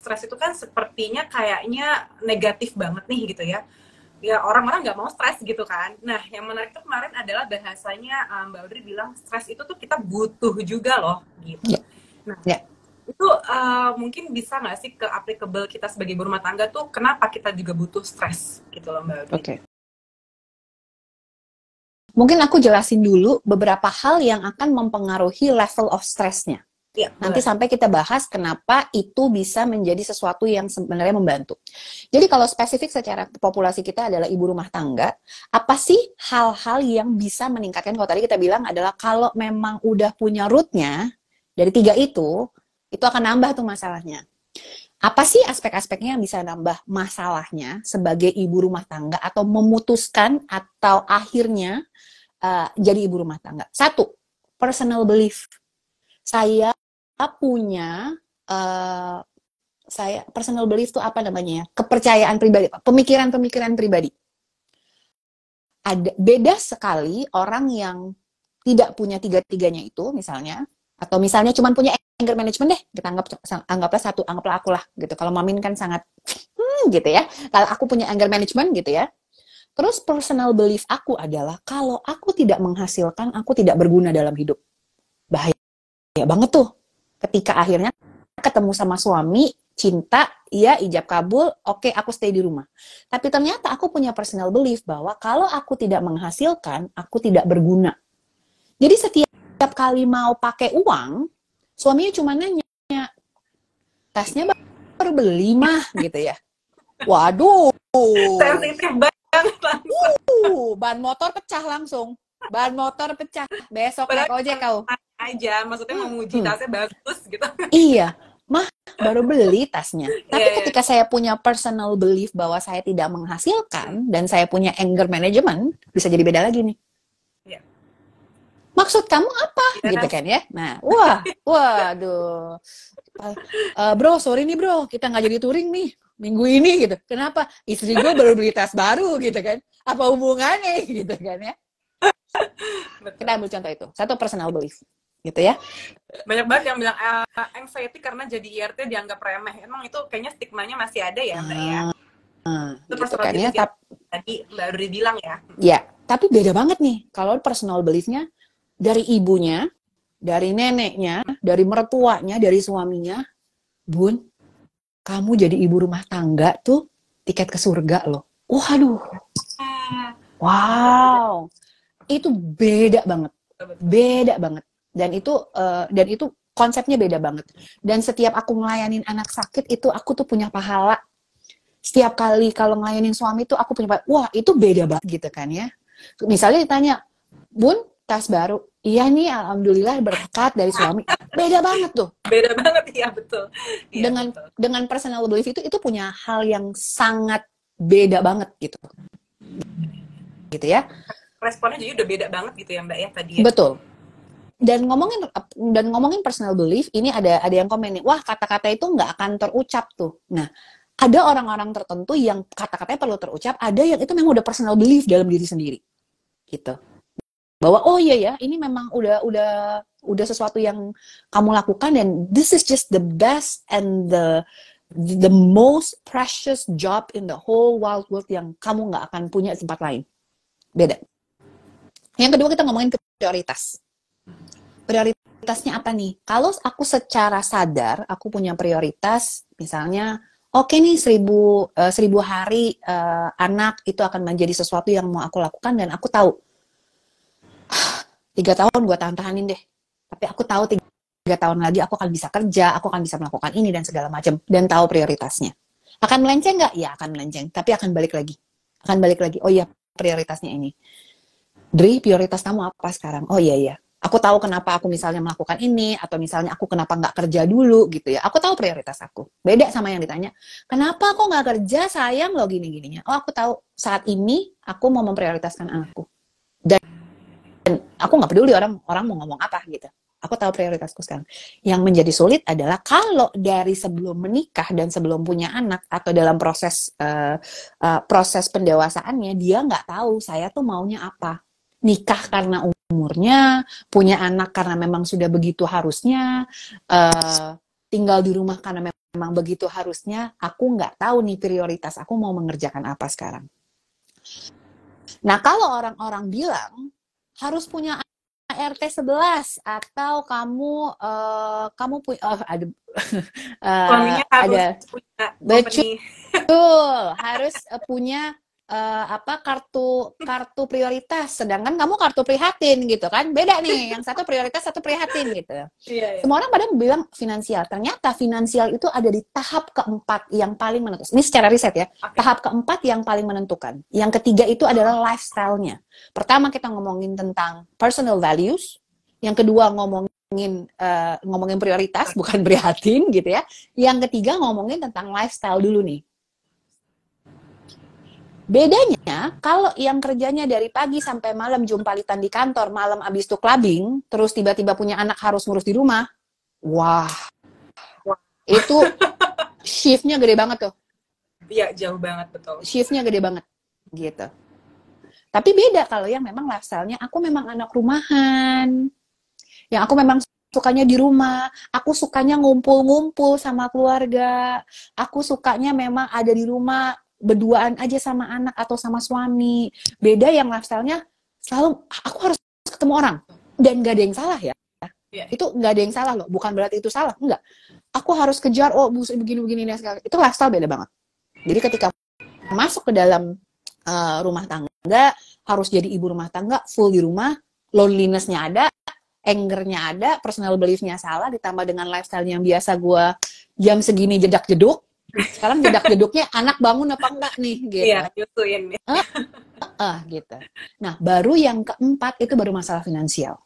stres itu kan sepertinya kayaknya negatif banget nih gitu ya. Ya orang-orang nggak mau stres gitu kan. Nah, yang menarik tuh kemarin adalah bahasanya Mbak Audrey bilang stres itu tuh kita butuh juga loh gitu. Ya, Nah, ya. itu mungkin bisa nggak sih ke applicable kita sebagai ibu rumah tangga tuh kenapa kita juga butuh stres gitu loh Mbak Audrey? Oke. Mungkin aku jelasin dulu beberapa hal yang akan mempengaruhi level of stress-nya. Iya, Nanti boleh. sampai kita bahas kenapa itu bisa menjadi sesuatu yang sebenarnya membantu. Jadi kalau spesifik secara populasi kita adalah ibu rumah tangga, apa sih hal-hal yang bisa meningkatkan? Kalau tadi kita bilang adalah kalau memang udah punya root-nya, dari 3 itu akan nambah tuh masalahnya. Apa sih aspek-aspeknya yang bisa nambah masalahnya sebagai ibu rumah tangga atau memutuskan atau akhirnya jadi ibu rumah tangga? 1, personal belief. Saya punya personal belief itu apa namanya ya? Kepercayaan pribadi, pemikiran pribadi. Ada beda sekali orang yang tidak punya tiga-tiganya itu misalnya, atau misalnya cuma punya anger management deh, kita anggaplah aku lah gitu. Kalau Mamin kan sangat gitu ya. Kalau aku punya anger management gitu ya. Terus personal belief aku adalah kalau aku tidak menghasilkan, aku tidak berguna dalam hidup. Bahaya banget tuh. Ketika akhirnya ketemu sama suami, cinta, iya ijab kabul, oke aku stay di rumah. Tapi ternyata aku punya personal belief bahwa kalau aku tidak menghasilkan, aku tidak berguna. Jadi setiap kali mau pakai uang, suaminya cuma nanya, tasnya baru beli mah gitu ya. Waduh, Sensitif banget langsung. ban motor pecah langsung. Ban motor pecah. Besok naik Padahal ojek kau. aja, maksudnya memuji tasnya bagus gitu. Iya, mah baru beli tasnya. Tapi Iya, ketika saya punya personal belief bahwa saya tidak menghasilkan dan saya punya anger management, bisa jadi beda lagi nih. iya. Maksud kamu apa? Gitu Yes. kan ya. Nah, waduh. Bro, sorry nih bro, kita nggak jadi touring nih minggu ini gitu. Kenapa? Istri gue baru beli tas baru gitu kan. Apa hubungannya gitu kan ya. Kita Betul. ambil contoh itu. 1, personal belief. Gitu ya. Banyak banget yang bilang anxiety karena jadi IRT dianggap remeh. Emang itu kayaknya stigmanya masih ada ya Mbak ya? Itu Gitu personal kan ya. belief yang tadi Mbak Duri bilang ya. Ya, tapi beda banget nih. Kalau personal beliefnya dari ibunya, dari neneknya, dari mertuanya, dari suaminya, Bun, kamu jadi ibu rumah tangga tuh tiket ke surga loh. Waduh, wow, itu beda banget, beda banget. Dan itu konsepnya beda banget. Dan setiap aku ngelayanin anak sakit itu aku tuh punya pahala. Setiap kali kalau ngelayanin suami tuh aku punya pahala. Wah, itu beda banget gitu kan ya. Misalnya ditanya, Bun, tas baru. Iya nih, alhamdulillah berkat dari suami. Beda banget tuh. Beda banget ya, betul. Iya, Dengan betul. dengan personal belief itu punya hal yang sangat beda banget gitu. Gitu ya. Responnya jadi udah beda banget gitu ya Mbak ya tadi ya. Betul. Dan ngomongin personal belief, ini ada yang komen nih, wah kata-kata itu nggak akan terucap tuh. Nah, ada orang-orang tertentu yang kata-katanya perlu terucap, ada yang itu memang udah personal belief dalam diri sendiri, gitu. Bahwa oh iya ya, ini memang udah sesuatu yang kamu lakukan dan this is just the best and the most precious job in the whole wild world yang kamu nggak akan punya di tempat lain. Beda. Yang kedua kita ngomongin prioritas. Prioritasnya apa nih? Kalau aku secara sadar, aku punya prioritas, misalnya, oke nih 1000 hari anak itu akan menjadi sesuatu yang mau aku lakukan dan aku tahu 3 tahun gue tahan-tahanin deh. Tapi aku tahu 3 tahun lagi aku akan bisa kerja, aku akan bisa melakukan ini dan segala macam dan tahu prioritasnya. Akan melenceng nggak? Ya akan melenceng, tapi akan balik lagi. Akan balik lagi. Oh iya, prioritasnya ini. Dri, prioritas kamu apa sekarang? Oh iya. Aku tahu kenapa aku misalnya melakukan ini, atau misalnya aku kenapa nggak kerja dulu gitu ya. Aku tahu prioritas aku. Beda sama yang ditanya, kenapa aku nggak kerja, sayang loh gini-gininya. Oh aku tahu saat ini aku mau memprioritaskan anakku. Dan aku nggak peduli orang mau ngomong apa gitu. Aku tahu prioritasku sekarang. Yang menjadi sulit adalah kalau dari sebelum menikah dan sebelum punya anak atau dalam proses pendewasaannya dia nggak tahu saya tuh maunya apa. Nikah karena umurnya, punya anak karena memang sudah begitu harusnya, tinggal di rumah karena memang memang begitu harusnya, aku nggak tahu nih prioritas aku mau mengerjakan apa sekarang. Nah, kalau orang-orang bilang harus punya ART 11 atau kamu punya ada Suaminya harus ada punya betul, company. harus punya apa kartu prioritas, sedangkan kamu kartu prihatin gitu kan, beda nih, yang satu prioritas satu prihatin gitu. Iya, iya. Semua orang pada bilang finansial, ternyata finansial itu ada di tahap keempat yang paling menentukan. Ini secara riset ya, Oke. tahap keempat yang paling menentukan. Yang ketiga itu adalah lifestyle-nya. Pertama kita ngomongin tentang personal values, yang kedua ngomongin prioritas bukan prihatin gitu ya. Yang ketiga ngomongin tentang lifestyle dulu nih. Bedanya, kalau yang kerjanya dari pagi sampai malam jumpalitan di kantor, malam abis itu clubbing, terus tiba-tiba punya anak harus ngurus di rumah, wah, itu shift-nya gede banget tuh. Iya, jauh banget, betul. Shift-nya gede banget, gitu. Tapi beda kalau yang memang lifestyle-nya, aku memang anak rumahan, yang aku memang sukanya di rumah, aku sukanya ngumpul-ngumpul sama keluarga, aku sukanya memang ada di rumah, berduaan aja sama anak atau sama suami. Beda yang lifestyle-nya selalu aku harus ketemu orang, dan gak ada yang salah ya. Yeah. Itu gak ada yang salah loh, bukan berarti itu salah, enggak. Aku harus kejar, begini-begini dan segala. Itu lifestyle beda banget. Jadi ketika masuk ke dalam rumah tangga, harus jadi ibu rumah tangga, full di rumah, loneliness-nya ada, anger-nya ada, personal belief-nya salah, ditambah dengan lifestyle yang biasa gue jam segini jedak-jeduk, sekarang jedak-jeduknya anak bangun apa enggak nih, gitu. Iya, nyusuin. Gitu. Nah, baru yang keempat, itu baru masalah finansial.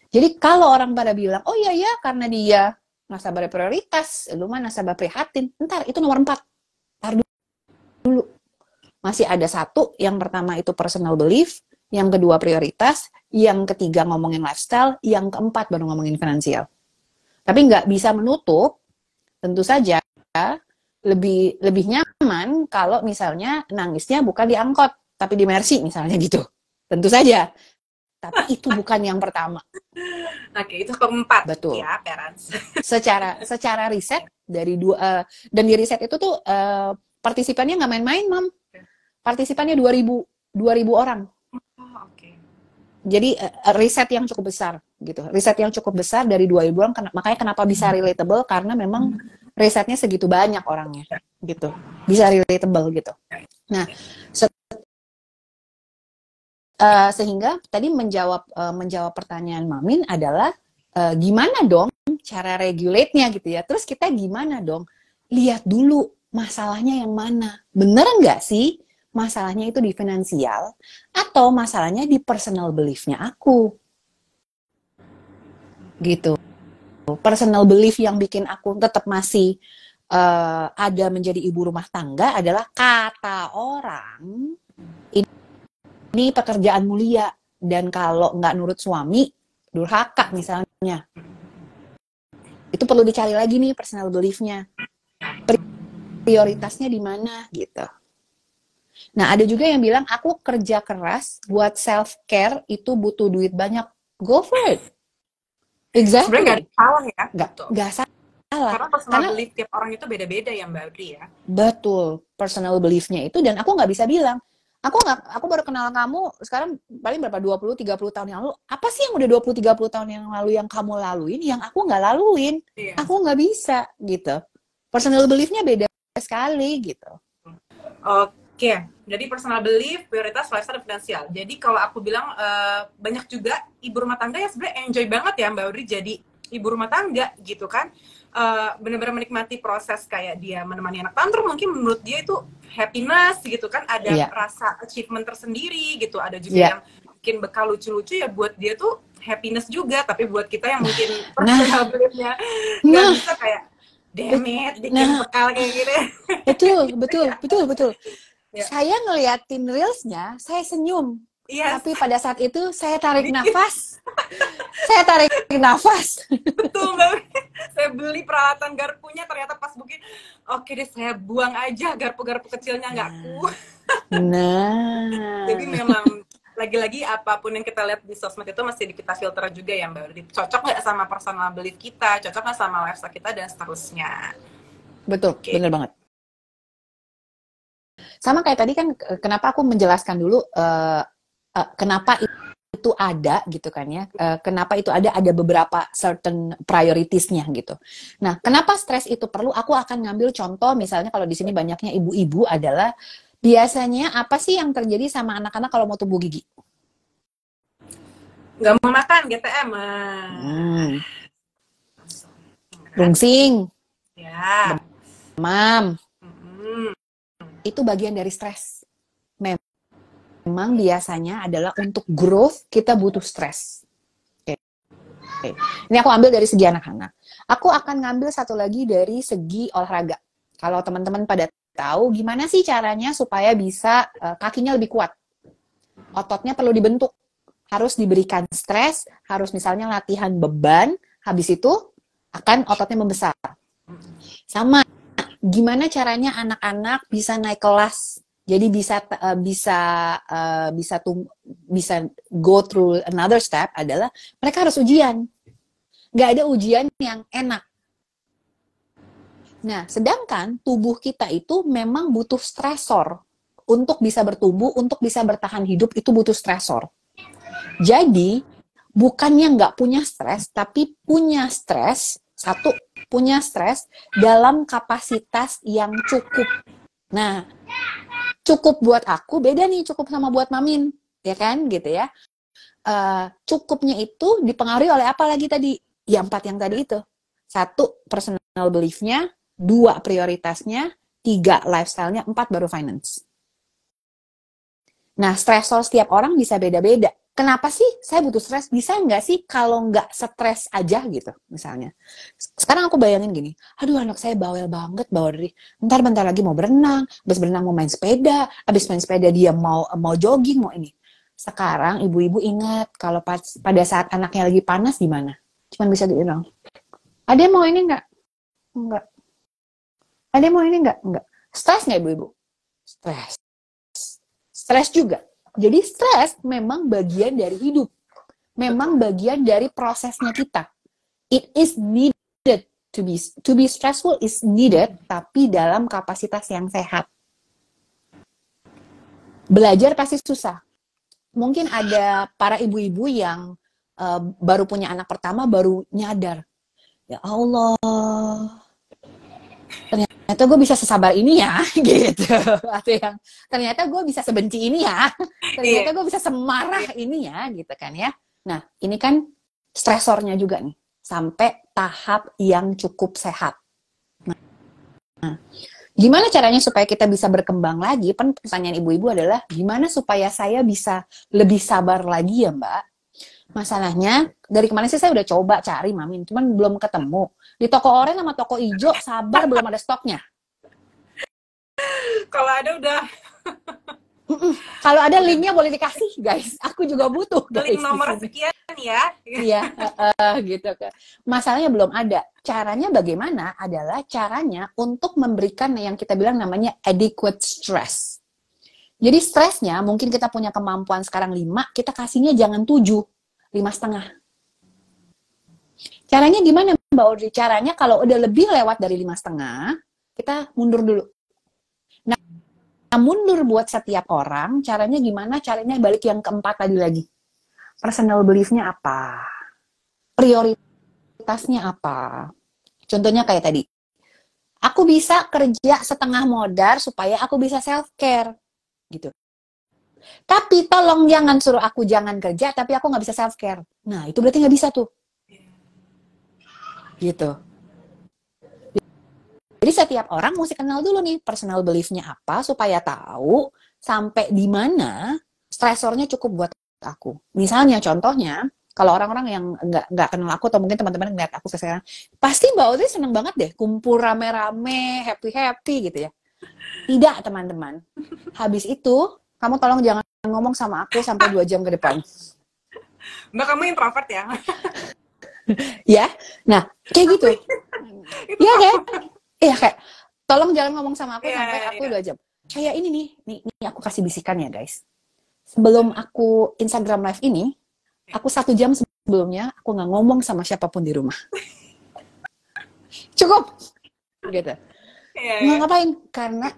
Jadi kalau orang pada bilang, oh iya ya, karena dia nasabah prioritas, lu mah nasabah prihatin, ntar itu nomor 4. Ntar dulu. Masih ada satu, yang pertama itu personal belief, yang kedua prioritas, yang ketiga ngomongin lifestyle, yang keempat baru ngomongin finansial. Tapi nggak bisa menutup, tentu saja lebih nyaman kalau misalnya nangisnya bukan di angkot, tapi di Mercy misalnya gitu. Tentu saja. Tapi itu bukan yang pertama. Oke, itu keempat. Betul. Ya, parents. Secara riset dari dan di riset itu tuh partisipannya nggak main-main, Mam. Partisipannya 2000 orang. Oh, oke. Jadi riset yang cukup besar gitu. Riset yang cukup besar dari 2000 orang, makanya kenapa bisa relatable, karena memang risetnya segitu banyak orangnya gitu. Bisa relatable gitu. Nah, sehingga tadi menjawab pertanyaan Mamin adalah gimana dong cara regulate-nya gitu ya. Terus kita gimana dong? Lihat dulu masalahnya yang mana. Bener nggak sih masalahnya itu di finansial atau masalahnya di personal belief-nya aku? Gitu. Personal belief yang bikin aku tetap masih ada menjadi ibu rumah tangga adalah kata orang ini pekerjaan mulia, dan kalau nggak nurut suami, durhaka misalnya. Itu perlu dicari lagi nih personal belief-nya. Prioritasnya di mana gitu. Nah, ada juga yang bilang, aku kerja keras buat self-care itu butuh duit banyak. Go for it. Exactly. Sebenarnya nggak salah ya. Nggak salah. Karena personal belief tiap orang itu beda-beda ya, Mbak Audrey ya. Betul. Personal belief-nya itu, dan aku nggak bisa bilang, aku baru kenal kamu sekarang paling berapa, 20-30 tahun yang lalu. Apa sih yang udah 20-30 tahun yang lalu yang kamu laluin, yang aku nggak laluin? Iya. Aku nggak bisa, gitu. Personal belief-nya beda sekali, gitu. Oke, jadi personal belief, prioritas, lifestyle, dan finansial. Jadi kalau aku bilang, banyak juga ibu rumah tangga yang sebenarnya enjoy banget ya Mbak Audrey jadi ibu rumah tangga, gitu kan. Benar-benar menikmati proses kayak dia menemani anak tantrum, mungkin menurut dia itu happiness gitu kan, ada rasa achievement tersendiri gitu, ada juga yang bikin bekal lucu-lucu ya buat dia tuh happiness juga, tapi buat kita yang mungkin personal belief-nya nggak bisa kayak damn it, bikin bekal kayak gitu. Betul. Saya ngeliatin reelsnya, saya senyum. Tapi pada saat itu saya tarik nafas. Betul Mbak. Saya beli peralatan garpunya, ternyata pas booking, oke deh saya buang aja garpu-garpu kecilnya, nggak kuat. Jadi memang lagi-lagi apapun yang kita lihat di sosmed itu masih kita filter juga ya Mbak. Cocok nggak sama personal belief kita, cocok nggak sama lifestyle kita, dan seterusnya. betul, Oke. bener banget. Sama kayak tadi kan, kenapa aku menjelaskan dulu kenapa itu ada gitu kan ya. Kenapa itu ada beberapa certain priorities-nya gitu. Nah, kenapa stres itu perlu? Aku akan ngambil contoh misalnya kalau di sini banyaknya ibu-ibu adalah biasanya apa sih yang terjadi sama anak-anak kalau mau tumbuh gigi? Nggak mau makan GTM. Hmm, rungsing, Ya. demam, Hmm. itu bagian dari stres. Memang biasanya adalah untuk growth kita butuh stres. Oke. Ini aku ambil dari segi anak-anak. Aku akan ngambil satu lagi dari segi olahraga. Kalau teman-teman pada tahu gimana sih caranya supaya bisa kakinya lebih kuat. Ototnya perlu dibentuk. Harus diberikan stres, harus misalnya latihan beban, habis itu akan ototnya membesar. Sama, gimana caranya anak-anak bisa naik kelas? Jadi bisa go through another step adalah mereka harus ujian. Nggak ada ujian yang enak. Nah, sedangkan tubuh kita itu memang butuh stresor. Untuk bisa bertumbuh, untuk bisa bertahan hidup, itu butuh stresor. Jadi, bukannya nggak punya stres, tapi punya stres, satu, punya stres dalam kapasitas yang cukup. Nah, cukup buat aku, beda nih cukup sama buat Mamin, ya kan, gitu ya. Cukupnya itu dipengaruhi oleh apa lagi tadi? Ya, 4 yang tadi itu. 1, personal belief-nya. 2, prioritasnya. 3, lifestyle-nya. 4, baru finance. Nah, stresor setiap orang bisa beda-beda. Kenapa sih saya butuh stres? Bisa nggak sih kalau nggak stres aja gitu, misalnya. Sekarang aku bayangin gini, aduh anak saya bawel banget, dari bentar lagi mau berenang, habis berenang mau main sepeda, habis main sepeda dia mau jogging, mau ini. Sekarang ibu-ibu ingat kalau pada saat anaknya lagi panas gimana? Cuman bisa dibilang, ada mau ini nggak? Enggak. Ada mau ini nggak? Enggak. Stres nggak ibu-ibu? Stres. Stres juga. Jadi stres memang bagian dari hidup. Memang bagian dari prosesnya kita. It is needed to be stressful is needed, tapi dalam kapasitas yang sehat. Belajar pasti susah. Mungkin ada para ibu-ibu yang baru punya anak pertama baru nyadar, ya Allah, ternyata gue bisa sesabar ini ya, gitu. Atau yang ternyata gue bisa sebenci ini ya, ternyata Iya. gue bisa semarah ini ya, gitu kan ya. Nah, ini kan stresornya juga nih, sampai tahap yang cukup sehat. Nah, gimana caranya supaya kita bisa berkembang lagi? Pertanyaan ibu-ibu adalah, gimana supaya saya bisa lebih sabar lagi ya Mbak? Masalahnya, dari kemarin sih saya udah coba cari Mamin, cuman belum ketemu. Di toko oranye sama toko hijau, sabar belum ada stoknya. Kalau ada udah Kalau ada udah linknya boleh dikasih, guys. Aku juga butuh, link guys, di nomor sini. sekian ya. Iya, gitu kan. Masalahnya belum ada. Caranya bagaimana? Adalah caranya untuk memberikan yang kita bilang namanya adequate stress. Jadi stresnya, mungkin kita punya kemampuan sekarang 5, kita kasihnya jangan 7, 5,5. Caranya gimana Mbak Audrey? Caranya kalau udah lebih lewat dari 5,5, kita mundur dulu. Nah, mundur buat setiap orang, caranya gimana? Caranya balik yang keempat tadi lagi. Personal belief-nya apa? Prioritasnya apa? Contohnya kayak tadi. Aku bisa kerja setengah modar supaya aku bisa self-care. Gitu. Tapi tolong jangan suruh aku jangan kerja, tapi aku nggak bisa self-care. Nah, itu berarti nggak bisa tuh. Gitu. Jadi setiap orang mesti kenal dulu nih personal belief-nya apa supaya tahu sampai di mana stresornya cukup buat aku. Misalnya contohnya, kalau orang-orang yang nggak kenal aku atau mungkin teman-teman ngeliat aku sekarang, pasti Mbak Audrey seneng banget deh kumpul rame-rame, happy-happy gitu ya. Tidak teman-teman. Habis itu, kamu tolong jangan ngomong sama aku sampai 2 jam ke depan. Mbak, kamu introvert ya? Ya, nah kayak gitu. Itu Iya kamu. kan? Iya kayak, tolong jangan ngomong sama aku Iya, sampai aku iya. 2 jam. Kayak ini nih aku kasih bisikan ya guys. Sebelum aku Instagram live ini, aku 1 jam sebelumnya aku nggak ngomong sama siapapun di rumah. Cukup, gitu. Iya, Nggak iya. ngapain, karena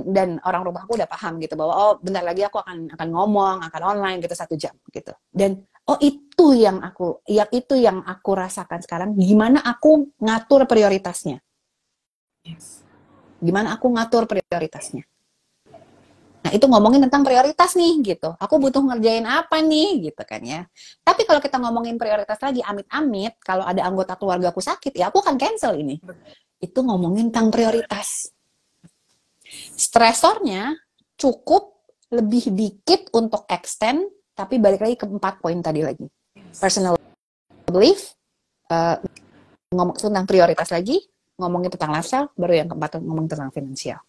dan orang rumahku udah paham gitu bahwa oh bentar lagi aku akan ngomong, akan online gitu 1 jam gitu. Dan oh itu yang aku rasakan sekarang, gimana aku ngatur prioritasnya. Yes. Gimana aku ngatur prioritasnya. Nah, itu ngomongin tentang prioritas nih gitu. Aku butuh ngerjain apa nih gitu kan ya. Tapi kalau kita ngomongin prioritas lagi, amit-amit kalau ada anggota keluarga aku sakit, ya aku akan cancel ini. Itu ngomongin tentang prioritas. Stresornya cukup lebih dikit untuk extend, tapi balik lagi ke 4 poin tadi lagi. Personal belief, ngomong tentang prioritas lagi, ngomongin tentang lifestyle, baru yang keempat ngomong tentang finansial.